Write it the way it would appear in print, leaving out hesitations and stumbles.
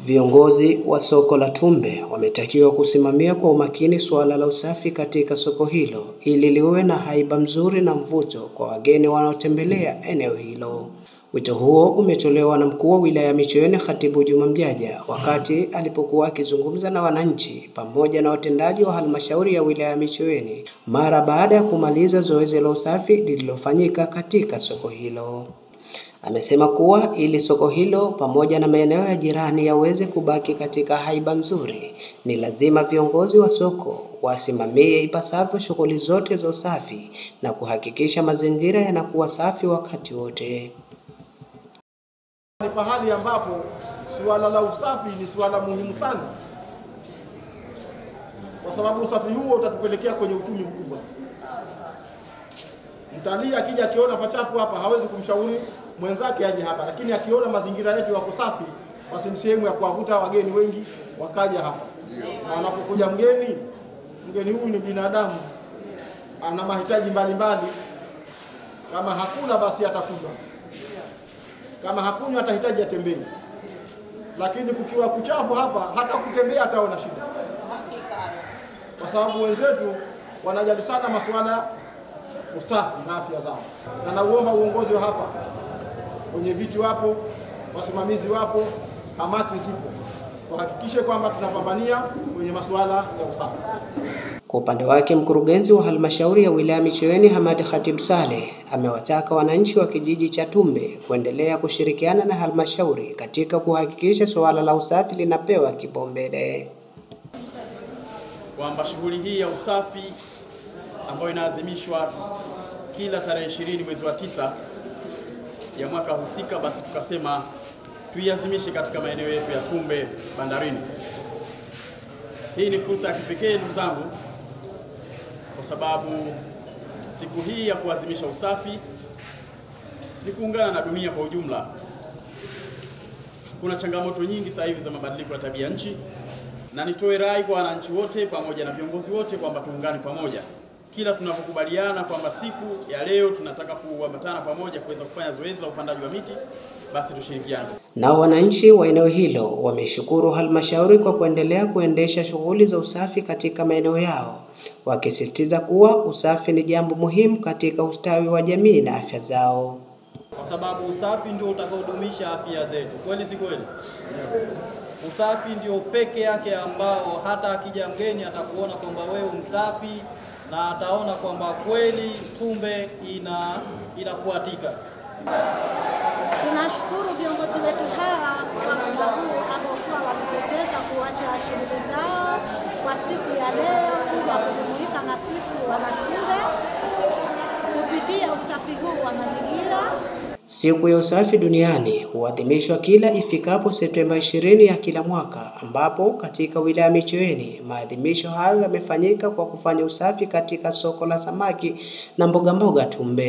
Viongozi wa soko la Tumbe wametakiwa kusimamia kwa umakini suala la usafi katika soko hilo ili liwe na haiba nzuri na mvuto kwa wageni wanaotembelea eneo hilo. Wito huo umetolewa na mkuu wa wilaya Micheweni Khatibu Juma Mjaja wakati alipokuwa akizungumza na wananchi pamoja na watendaji wa halmashauri ya wilaya Micheweni mara baada ya kumaliza zoezi la usafi lililofanyika katika soko hilo. Amesema kuwa ili soko hilo pamoja na maeneo ya jirani yaweze kubaki katika haiba nzuri, ni lazima viongozi wa soko wasimamie ipasavyo shughuli zote za usafi na kuhakikisha mazingira yanakuwa safi wakati wote. Ni pahali ambapo suala la usafi ni suala muhimu sana, kwa sababu usafi huo utatupelekea kwenye uchumi mkubwa. Mtalii akija akiona pachafu hapa hawezi kumshauri mwenzake aje hapa, lakini akiona mazingira yetu yako safi, basi ni sehemu ya kuwavuta wageni wengi wakaja hapa. Na anapokuja mgeni huyu ni binadamu, ana mahitaji mbalimbali. Kama hakula basi atakunywa, kama hakunywa atahitaji atembee. Lakini kukiwa kuchafu hapa, hata kutembea ataona shida, kwa sababu wenzetu wanajali sana masuala usafi na afya zao. Na naomba uongozi wa hapa, wenye viti wapo, wasimamizi wapo, kamati zipo, tuhakikishe kwamba tunapambania kwenye masuala ya usafi. Kwa upande wake, mkurugenzi wa halmashauri ya wilaya Micheweni Hamad Khatib Saleh amewataka wananchi wa kijiji cha Tumbe kuendelea kushirikiana na halmashauri katika kuhakikisha suala la usafi linapewa kipaumbele. Kwamba shughuli hii ya usafi ambayo inaadhimishwa kila tarehe 20 mwezi wa 9 ya mwaka husika, basi tukasema tuiazimishe katika maeneo yetu ya Tumbe bandarini. Hii ni fursa ya kipekee ndugu zangu, kwa sababu siku hii ya kuadhimisha usafi ni kuungana na dunia kwa ujumla. Kuna changamoto nyingi sasa hivi za mabadiliko ya tabia nchi, na nitoe rai kwa wananchi wote pamoja na viongozi wote kwamba tuungane pamoja. Kila tunapokubaliana kwamba siku ya leo tunataka kuambatana pamoja kuweza kufanya zoezi la upandaji wa miti, basi tushirikiane. Na wananchi wa eneo hilo wameshukuru halmashauri kwa kuendelea kuendesha shughuli za usafi katika maeneo yao, wakisisitiza kuwa usafi ni jambo muhimu katika ustawi wa jamii na afya zao. Kwa sababu usafi ndio utakaodumisha afya zetu. Kweli si kweli? Usafi ndio peke yake ambao hata akija mgeni atakuona kwamba wewe msafi, na ataona kwamba kweli Tumbe inafuatika. Tunashukuru viongozi wetu hawa kwa muda huu ambao wamepoteza kuacha shughuli zao kwa siku ya leo kuja kujumuika na sisi wana Tumbe kupitia usafi huu wa mazingira. Siku ya usafi duniani huadhimishwa kila ifikapo Septemba 20 ya kila mwaka, ambapo katika wilaya Micheweni maadhimisho hayo yamefanyika kwa kufanya usafi katika soko la samaki na mboga Tumbe.